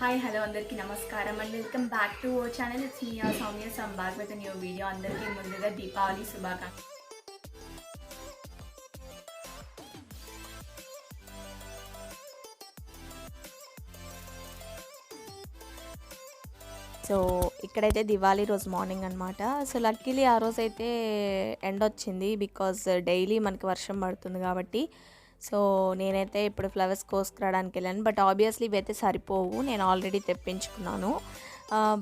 Hi hello అందరికీ నమస్కారం and welcome back to our channel. It's me Soumya some back with new video. అందరికీ ముందుగా దీపావళి శుభాకాంక్షలు. సో ఇక్కడైతే దివాళీ రోజు మార్నింగ్ అనమాట. సో లక్కీలీ ఆ రోజు అయితే ఎండ వచ్చింది, బికాజ్ డైలీ మనకి వర్షం పడుతుంది కాబట్టి. సో నేనైతే ఇప్పుడు ఫ్లవర్స్ కోసుకురావడానికి వెళ్ళాను, బట్ ఆబ్వియస్లీ ఇవైతే సరిపోవు, నేను ఆల్రెడీ తెప్పించుకున్నాను.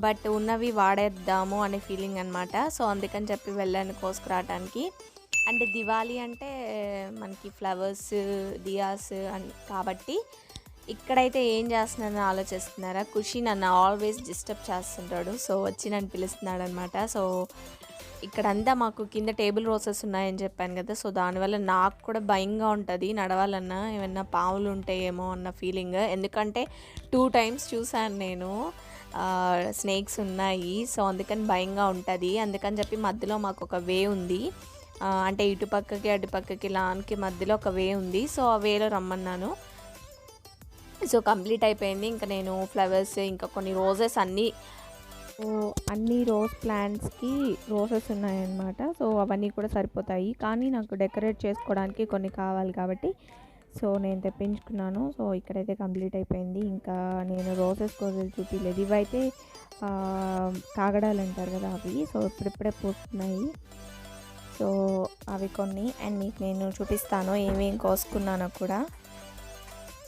బట్ ఉన్నవి వాడేద్దాము అనే ఫీలింగ్ అనమాట. సో అందుకని చెప్పి వెళ్ళాను కోసుకురావడానికి. అంటే దివాళీ అంటే మనకి ఫ్లవర్స్, దియాస్ కాబట్టి ఇక్కడైతే ఏం చేస్తున్నానని ఆలోచిస్తున్నారా? ఖుషి నన్ను ఆల్వేస్ డిస్టర్బ్ చేస్తుంటాడు. సో వచ్చి నన్ను పిలుస్తున్నాడు అనమాట. సో ఇక్కడంతా మాకు కింద టేబుల్ రోసెస్ ఉన్నాయని చెప్పాను కదా. సో దానివల్ల నాకు కూడా భయంగా ఉంటుంది, నడవాలన్నా ఏమన్నా పాములు ఉంటాయేమో అన్న ఫీలింగ్. ఎందుకంటే 2 times చూశాను నేను, స్నేక్స్ ఉన్నాయి. సో అందుకని భయంగా ఉంటుంది. అందుకని చెప్పి మధ్యలో మాకు ఒక వే ఉంది, అంటే ఇటు పక్కకి అటు పక్కకి లాన్కి మధ్యలో ఒక వే ఉంది. సో ఆ వేలో రమ్మన్నాను. సో కంప్లీట్ అయిపోయింది. ఇంకా నేను ఫ్లవర్స్, ఇంకా కొన్ని రోజెస్ అన్ని రోజ్ ప్లాంట్స్కి రోజెస్ ఉన్నాయన్నమాట. సో అవన్నీ కూడా సరిపోతాయి, కానీ నాకు డెకరేట్ చేసుకోవడానికి కొన్ని కావాలి కాబట్టి సో నేను తెప్పించుకున్నాను. సో ఇక్కడైతే కంప్లీట్ అయిపోయింది. ఇంకా నేను రోజెస్ కోసం చూపించలేదు. ఇవైతే కాగడాలు అంటారు కదా అవి. సో ఇప్పుడిప్పుడే పూస్తున్నాయి. సో అవి కొన్ని, అండ్ మీకు నేను చూపిస్తాను ఏమేమి కోసుకున్నానో కూడా.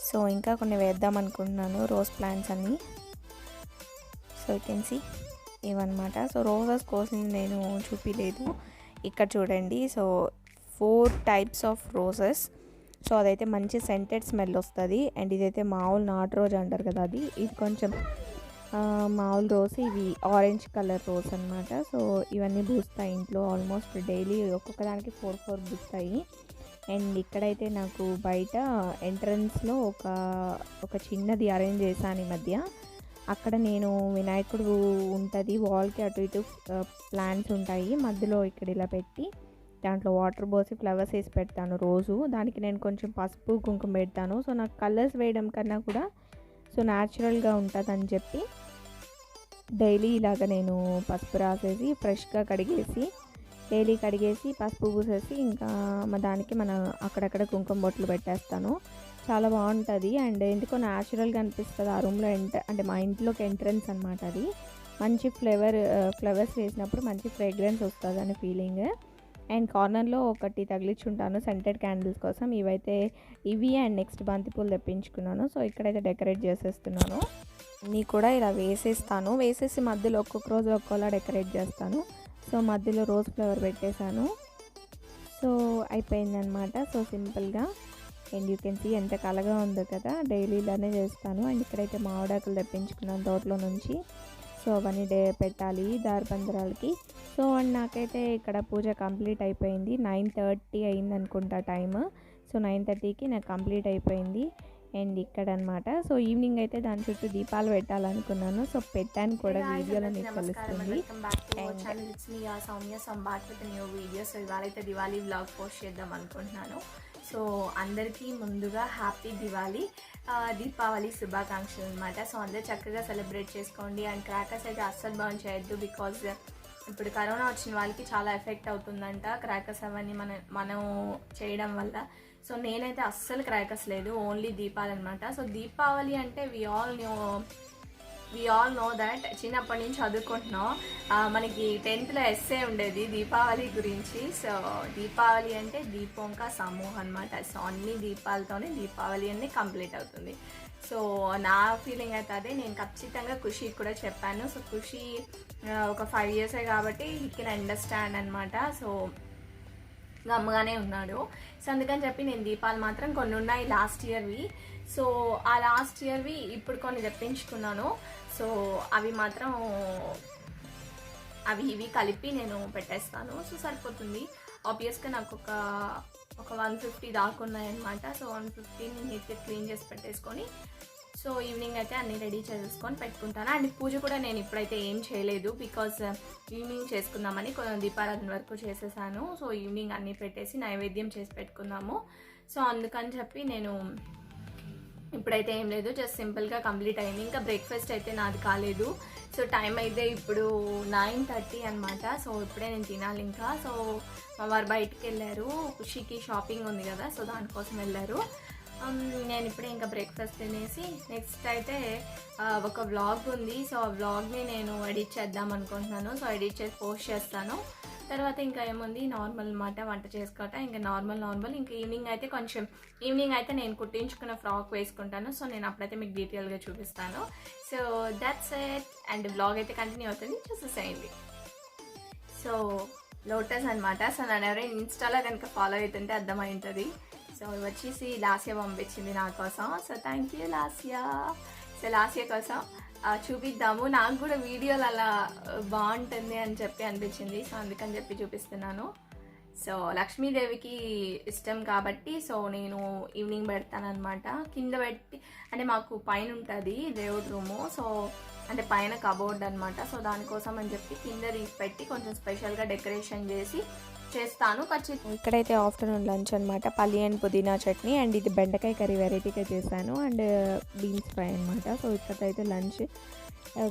సో ఇంకా కొన్ని వేద్దాం అనుకుంటున్నాను రోజ్ ప్లాంట్స్ అన్నీ. సో యూ కెన్ సీ ఇవన్నమాట. సో రోజెస్ కోసం నేను చూపించలేదు. ఇక్కడ చూడండి. So 4 types of roses. So అదైతే మంచి సెంటెడ్ స్మెల్ వస్తుంది. అండ్ ఇదైతే మామూలు నాటు రోజ్ అంటారు కదా, అది. ఇది కొంచెం మామూలు రోజ్, ఇవి ఆరెంజ్ కలర్ రోజ్ అనమాట. సో ఇవన్నీ పూస్తాయి ఇంట్లో ఆల్మోస్ట్ డైలీ, ఒక్కొక్క దానికి 4 పూస్తాయి. అండ్ ఇక్కడైతే నాకు బయట ఎంట్రన్స్లో ఒక చిన్నది అరేంజ్ చేశాను ఈ మధ్య. అక్కడ నేను వినాయకుడు ఉంటుంది, వాల్కి అటు ఇటు ప్లాంట్స్ ఉంటాయి, మధ్యలో ఇక్కడ ఇలా పెట్టి దాంట్లో వాటర్ పోసి ఫ్లవర్స్ వేసి పెడతాను రోజు. దానికి నేను కొంచెం పసుపు కుంకుమ పెడతాను. సో నాకు కలర్స్ వేయడం కన్నా కూడా సో న్యాచురల్గా ఉంటుందని చెప్పి డైలీ ఇలాగ నేను పసుపు రాసేసి ఫ్రెష్గా డైలీ కడిగేసి పసుపు పూసేసి ఇంకా దానికి అక్కడక్కడ కుంకుమ బొట్లు పెట్టేస్తాను. చాలా బాగుంటుంది. అండ్ ఎందుకో న్యాచురల్గా అనిపిస్తుంది ఆ రూమ్లో. అంటే మా ఇంట్లోకి ఎంట్రన్స్ అనమాట అది. మంచి ఫ్లవర్స్ వేసినప్పుడు మంచి ఫ్రేగ్రెన్స్ వస్తుంది అనే ఫీలింగ్. అండ్ కార్నర్లో ఒకటి తగిలించుంటాను సెంటెడ్ క్యాండిల్స్ కోసం. ఇవి అండ్ నెక్స్ట్ బంతిపూలు తెప్పించుకున్నాను. సో ఇక్కడైతే డెకరేట్ చేసేస్తున్నాను. అన్నీ కూడా ఇలా వేసేసి మధ్యలో ఒక్కొక్క రోజు ఒక్కోలా డెకరేట్ చేస్తాను. సో మధ్యలో రోజ్ ఫ్లవర్ పెట్టేశాను. సో అయిపోయిందనమాట. సో సింపుల్గా. అండ్ యూ కెన్ సీ ఎంత కలగా ఉందో కదా. డైలీ ఇలానే చేస్తాను. అండ్ ఇక్కడైతే మామిడాకులు తెప్పించుకున్నాను తోటలో నుంచి. సో అవన్నీ పెట్టాలి దారబందరాలకి. సో అండ్ నాకైతే ఇక్కడ పూజ కంప్లీట్ అయిపోయింది. 9:30 అయింది అనుకుంటా టైమ్. సో 9:30కి నాకు కంప్లీట్ అయిపోయింది. అండ్ ఇక్కడ అనమాట. సో ఈవినింగ్ అయితే దాని చుట్టూ దీపాలు పెట్టాలనుకున్నాను. సో పెట్టాను కూడా, వీడియోలో మీకు తెలుస్తుంది. Soumya some back with new video. So ఇవాళ అయితే దివాళీ వ్లాగ్ పోస్ట్ చేద్దాం అనుకుంటున్నాను. సో అందరికీ ముందుగా హ్యాపీ దీపావళి శుభాకాంక్షలు అనమాట. సో అందరూ చక్కగా సెలబ్రేట్ చేసుకోండి. అండ్ క్రాకర్స్ అయితే అస్సలు బర్న్ చేయొద్దు, బికాజ్ ఇప్పుడు కరోనా వచ్చిన వాళ్ళకి చాలా ఎఫెక్ట్ అవుతుందంట క్రాకర్స్ అవన్నీ మనం చేయడం వల్ల. సో నేనైతే అస్సలు క్రాకర్స్ లేదు, ఓన్లీ దీపాలు అనమాట. సో దీపావళి అంటే వి ఆల్ నో దాట్, చిన్నప్పటి నుంచి చదువుకుంటున్నాం. మనకి 10th ఎస్సే ఉండేది దీపావళి గురించి. సో దీపావళి అంటే దీపంకా సమూహం అనమాట. సో అన్ని దీపాలతోనే దీపావళి అన్నీ కంప్లీట్ అవుతుంది. సో నా ఫీలింగ్ అయితే అదే. నేను ఖచ్చితంగా ఖుషికి కూడా చెప్పాను. సో ఖుషి ఒక 5 years కాబట్టి హీ కెన్ అండర్స్టాండ్ అనమాట. సో గమ్ముగానే ఉన్నాడు. సో అందుకని చెప్పి నేను దీపాలు మాత్రం కొన్ని ఉన్నాయి లాస్ట్ ఇయర్వి. సో ఆ లాస్ట్ ఇయర్వి ఇప్పుడు కొన్ని తెప్పించుకున్నాను. సో అవి మాత్రం ఇవి కలిపి నేను పెట్టేస్తాను. సో సరిపోతుంది. ఆబ్వియస్గా నాకు ఒక 150 దాకా ఉన్నాయన్నమాట. సో 150 నీట్గా క్లీన్ చేసి పెట్టేసుకొని సో ఈవినింగ్ అయితే అన్నీ రెడీ చేసుకొని పెట్టుకుంటాను. అండ్ పూజ కూడా నేను ఇప్పుడైతే ఏం చేయలేదు, బికాజ్ ఈవినింగ్ చేసుకుందామని కొంచెం దీపారాధన వరకు చేసేసాను. సో ఈవినింగ్ అన్నీ పెట్టేసి నైవేద్యం చేసి పెట్టుకుందాము. సో అందుకని చెప్పి నేను ఇప్పుడైతే ఏం లేదు, జస్ట్ సింపుల్గా కంప్లీట్ అయింది. ఇంకా బ్రేక్ఫాస్ట్ అయితే నాది కాలేదు. సో టైం అయితే ఇప్పుడు 9:30 అనమాట. సో ఇప్పుడే నేను తినాలి ఇంకా. సో మా వారు బయటికి వెళ్ళారు, ఖుషికి షాపింగ్ ఉంది కదా, సో దానికోసం వెళ్ళారు. నేను ఇప్పుడే ఇంకా బ్రేక్ఫాస్ట్ తినేసి నెక్స్ట్ అయితే ఒక వ్లాగ్ ఉంది. సో ఆ వ్లాగ్ని నేను ఎడిట్ చేద్దాం అనుకుంటున్నాను. సో ఎడిట్ చేసి పోస్ట్ చేస్తాను. తర్వాత ఇంకా ఏముంది, నార్మల్ అన్నమాట, వంట చేసుకోవటం ఇంకా నార్మల్. ఇంకా ఈవినింగ్ అయితే నేను కుట్టించుకున్న ఫ్రాక్ వేసుకుంటాను. సో నేను అప్పుడైతే మీకు డీటెయిల్గా చూపిస్తాను. So that's it. And vlog అయితే కంటిన్యూ అవుతుంది, చూసేసేయండి. సో లోటస్ అనమాట. సో నన్ను ఎవరైనా ఇన్స్టాలో కనుక ఫాలో అవుతుంటే అర్థమై ఉంటుంది. సో వచ్చేసి లాస్యా పంపించింది నా కోసం. So thank you Lasya. So Lasya కోసం చూపిద్దాము, నాకు కూడా వీడియోలు అలా బాగుంటుంది అని చెప్పి అనిపించింది. సో అందుకని చెప్పి చూపిస్తున్నాను. సో లక్ష్మీదేవికి ఇష్టం కాబట్టి సో నేను ఈవినింగ్ పెడతానమాట. కింద పెట్టి అంటే మాకు పైన ఉంటుంది దేవుడి రూము. సో అంటే పైన కబోర్డ్ అనమాట. సో దానికోసం అని చెప్పి కింద తీసి పెట్టి కొంచెం స్పెషల్గా డెకరేషన్ చేస్తాను. ఇక్కడైతే ఆఫ్టర్నూన్ లంచ్ అనమాట. పల్లి అండ్ పుదీనా చట్నీ అండ్ ఇది బెండకాయ కర్రీ వెరైటీగా చేశాను అండ్ బీన్స్ ఫ్రై అనమాట. సో ఇక్కడైతే లంచ్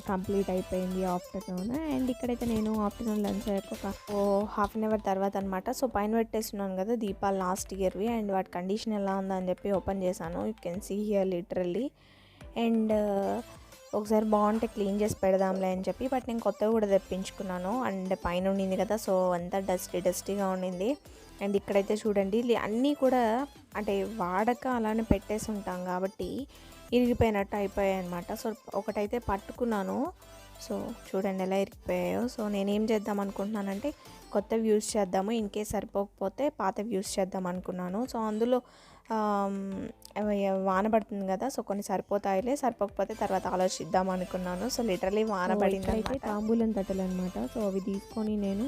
కంప్లీట్ అయిపోయింది ఆఫ్టర్నూన్. అండ్ ఇక్కడైతే నేను ఆఫ్టర్నూన్ లంచ్ అయ్యాక ఒక హాఫ్ అన్ అవర్ తర్వాత అనమాట. సో పైన పెట్టేస్తున్నాను కదా దీపాలు లాస్ట్ ఇయర్వి, అండ్ వాటి కండిషన్ ఎలా ఉందని చెప్పి ఓపెన్ చేశాను. You can see here literally. And ఒకసారి బాగుంటే క్లీన్ చేసి పెడదాంలే అని చెప్పి బట్ నేను కొత్తగా కూడా తెప్పించుకున్నాను. అండ్ పైన ఉండింది కదా, సో అంతా డస్టీగా ఉండింది. అండ్ ఇక్కడైతే చూడండి అన్నీ కూడా అంటే వాడక అలానే పెట్టేసి ఉంటాం కాబట్టి ఇరిగిపోయినట్టు అయిపోయాయి అనమాట. సో ఒకటైతే పట్టుకున్నాను, సో చూడండి ఎలా ఇరిగిపోయాయో. సో నేనేం చేద్దాం అనుకుంటున్నానంటే కొత్తవి యూస్ చేద్దాము, ఇన్ కేస్ సరిపోకపోతే పాతవి యూస్ చేద్దాం అనుకున్నాను. సో అందులో వాన పడుతుంది కదా, సో కొన్ని సరిపోకపోతే తర్వాత ఆలోచిద్దాం అనుకున్నాను. సో లిటరలీ వాన పడింది అయితే తాంబూలం తట్టలు అనమాట. సో అవి తీసుకొని నేను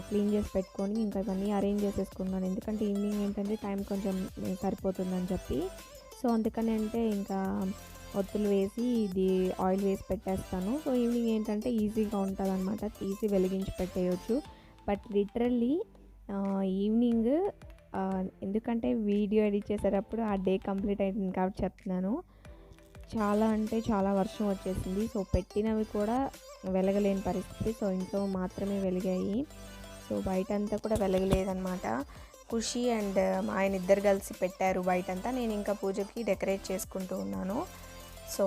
క్లీన్ చేసి పెట్టుకొని ఇంకా ఇవన్నీ అరేంజ్ చేసేసుకున్నాను. ఎందుకంటే ఈవినింగ్ ఏంటంటే టైం కొంచెం సరిపోతుందని చెప్పి. సో అందుకని అంటే ఇంకా ఒత్తులు వేసి ఇది ఆయిల్ వేసి పెట్టేస్తాను. సో ఈవినింగ్ ఏంటంటే ఈజీగా ఉంటుంది అనమాట, తీసి వెలిగించి పెట్టేయచ్చు. బట్ లిటరల్లీ ఈవినింగ్ ఎందుకంటే వీడియో ఎడిట్ చేసేటప్పుడు ఆ డే కంప్లీట్ అయింది కాబట్టి చెప్తున్నాను, చాలా అంటే చాలా వర్షం వచ్చేసింది. సో పెట్టినవి కూడా వెలగలేని పరిస్థితి. సో ఇంట్లో మాత్రమే వెలిగాయి. సో బయట అంతా కూడా వెలగలేదన్నమాట. ఖుషి అండ్ మా ఆయన ఇద్దరు కలిసి పెట్టారు బయటంతా. నేను ఇంకా పూజకి డెకరేట్ చేసుకుంటూ ఉన్నాను. సో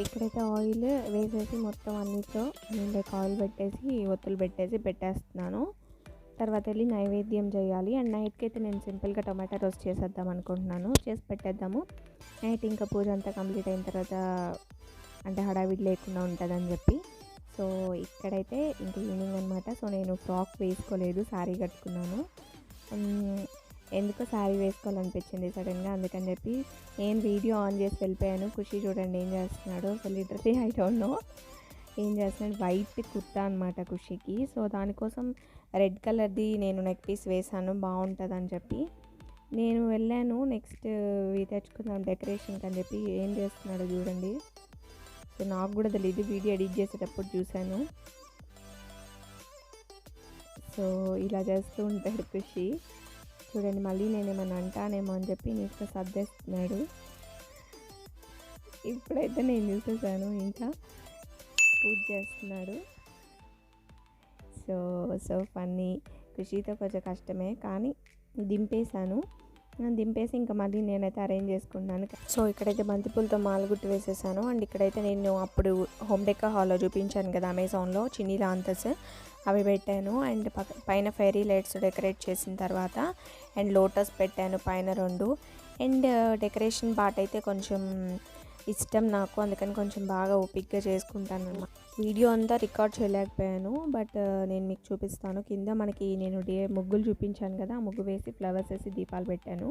ఇక్కడైతే ఆయిల్ వేసేసి మొత్తం అన్నిట్లో నేను ఆయిల్ పెట్టేసి ఒత్తులు పెట్టేస్తున్నాను. తర్వాత వెళ్ళి నైవేద్యం చేయాలి. అండ్ నైట్కి అయితే నేను సింపుల్గా టొమాటో రోస్ట్ చేసేద్దాం అనుకుంటున్నాను, చేసి పెట్టేద్దాము. నైట్ ఇంకా పూజ అంతా కంప్లీట్ అయిన తర్వాత అంటే హడావిడి లేకుండా ఉంటుందని చెప్పి. సో ఇక్కడైతే ఇంకా ఈవినింగ్ అనమాట. సో నేను ఫ్రాక్ వేసుకోలేదు, శారీ కట్టుకున్నాను. ఎందుకో శారీ వేసుకోవాలనిపించింది సడన్గా, అందుకని చెప్పి నేను వీడియో ఆన్ చేసి వెళ్ళిపోయాను. ఖుషి చూడండి ఏం చేస్తున్నాడు. So literally I don't know ఏం చేస్తున్నాడు. వైట్ కుర్తా అనమాట ఖుషికి. సో దానికోసం రెడ్ కలర్ది నేను నెక్ పీస్ వేసాను, బాగుంటుందని చెప్పి నేను వెళ్ళాను. నెక్స్ట్ తెచ్చుకుందాం డెకరేషన్కి అని చెప్పి ఏం చేస్తున్నాడో చూడండి. సో నాకు కూడా తెలియదు, వీడియో ఎడిట్ చేసేటప్పుడు చూశాను. సో ఇలా చేస్తూ ఉంటాడు ఖుషి. చూడండి మళ్ళీ నేను ఏమైనా అంటానేమో అని చెప్పి నీట్గా సర్దేస్తున్నాడు. ఇప్పుడైతే నేను చూసేసాను, ఇంకా పూజ చేస్తున్నాడు. So funny. ఖుషితో కొంచెం కష్టమే కానీ దింపేసి ఇంకా మళ్ళీ నేనైతే అరేంజ్ చేసుకున్నాను. సో ఇక్కడైతే బంతిపూలతో మాలగుట్టు వేసేసాను. అండ్ ఇక్కడైతే నేను అప్పుడు హోమ్ డెకా హాల్లో చూపించాను కదా అమెజాన్లో చిన్ని లాంతర్స్, అవి పెట్టాను. అండ్ పైన ఫెయిరీ లైట్స్ డెకరేట్ చేసిన తర్వాత అండ్ లోటస్ పెట్టాను పైన 2. అండ్ డెకరేషన్ పార్ట్ అయితే కొంచెం ఇష్టం నాకు, అందుకని కొంచెం బాగా ఓపిక్గా చేసుకుంటాను అన్నమాట. వీడియో అంతా రికార్డ్ చేయలేకపోయాను బట్ నేను మీకు చూపిస్తాను. కింద మనకి నేను ముగ్గులు చూపించాను కదా, ఆ ముగ్గు వేసి ఫ్లవర్స్ వేసి దీపాలు పెట్టాను.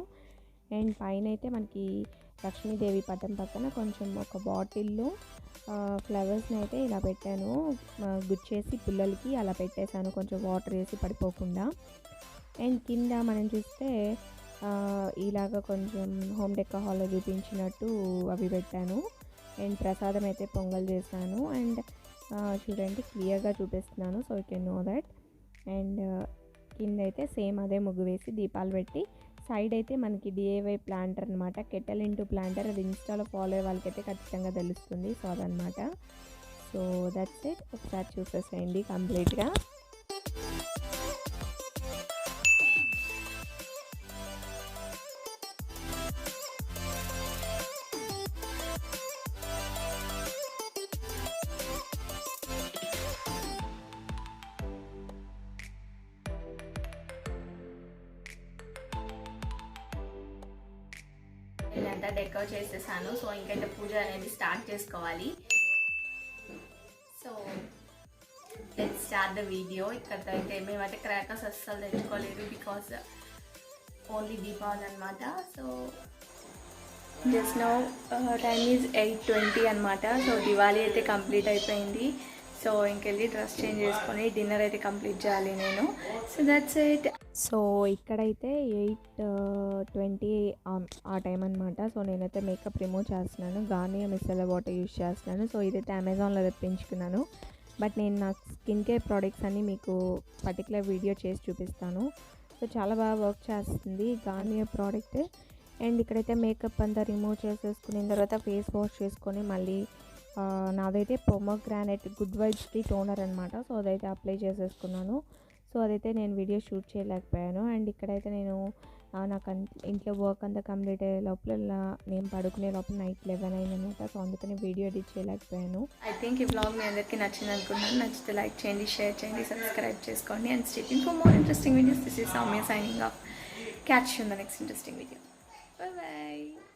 అండ్ పైన అయితే మనకి లక్ష్మీదేవి పటం పక్కన కొంచెం ఒక బాటిల్లో ఫ్లవర్స్ని అయితే ఇలా పెట్టాను, గుచ్చేసి పిల్లలకి అలా పెట్టేశాను కొంచెం వాటర్ వేసి పడిపోకుండా. అండ్ కింద మనం చూస్తే ఇలాగ కొంచెం హోమ్ డెకా హాల్లో చూపించినట్టు అవి పెట్టాను. అండ్ ప్రసాదం అయితే పొంగల్ చేశాను. అండ్ చూడండి క్లియర్గా చూపిస్తున్నాను, so you can know that. And కింద అయితే సేమ్ అదే ముగ్గు వేసి దీపాలు పెట్టి సైడ్ అయితే మనకి డిఐవై ప్లాంటర్ అనమాట, కెటల్ ఇంటూ ప్లాంటర్. అది ఇన్స్టాలో ఫాలో అయ్యే వాళ్ళకైతే ఖచ్చితంగా తెలుస్తుంది. సో అదనమాట. So that's it. ఒకసారి చూసేసేయండి కంప్లీట్గా. నేనంతా డెకర్ చేసేసాను. సో ఇంకైతే పూజ అనేది స్టార్ట్ చేసుకోవాలి. So let's start the video. ఇక్కడతో అయితే మేమైతే క్రాకర్స్ అస్సలు తెచ్చుకోలేదు, బికాస్ ఓన్లీ దీపావళి అనమాట. So just now time is 8:20 అనమాట. సో దివాళీ అయితే కంప్లీట్ అయిపోయింది. సో ఇంకెళ్ళి డ్రెస్ చేంజ్ చేసుకొని డిన్నర్ అయితే కంప్లీట్ చేయాలి నేను. So that's it. సో ఇక్కడైతే 8:20 ఆ టైం అనమాట. సో నేనైతే మేకప్ రిమూవ్ చేస్తున్నాను. గార్నియర్ మిసెలర్ వాటర్ యూస్ చేస్తున్నాను. సో ఇదైతే అమెజాన్లో తెప్పించుకున్నాను. బట్ నేను నా స్కిన్ కేర్ ప్రోడక్ట్స్ అన్నీ మీకు పర్టికులర్ వీడియో చేసి చూపిస్తాను. సో చాలా బాగా వర్క్ చేస్తుంది గార్నియర్ ప్రోడక్ట్. అండ్ ఇక్కడైతే మేకప్ అంతా రిమూవ్ చేసేసుకున్న తర్వాత ఫేస్ వాష్ చేసుకొని మళ్ళీ నాదైతే పొమోగ్రానైట్ గుడ్ వైబ్స్ టోనర్ అనమాట. సో అదైతే అప్లై చేసేసుకున్నాను. సో అదైతే నేను వీడియో షూట్ చేయలేకపోయాను. అండ్ ఇక్కడైతే నేను నాకు ఇంట్లో వర్క్ అంతా కంప్లీట్ అయ్యే లోపల నేను పడుకునే లోపల నైట్ 11 అయిందనమాట. సో అందుకని వీడియో ఎడిట్ చేయలేకపోయాను. ఐ థింక్ ఈ వ్లాగ్ మీ అందరికీ నచ్చింది అనుకుంటున్నాను. నచ్చితే లైక్ చేయండి, షేర్ చేయండి, సబ్స్క్రైబ్ చేసుకోండి. And stay tuned for more interesting videos. This is Soumya signing off. Catch you in the next interesting video. Bye bye.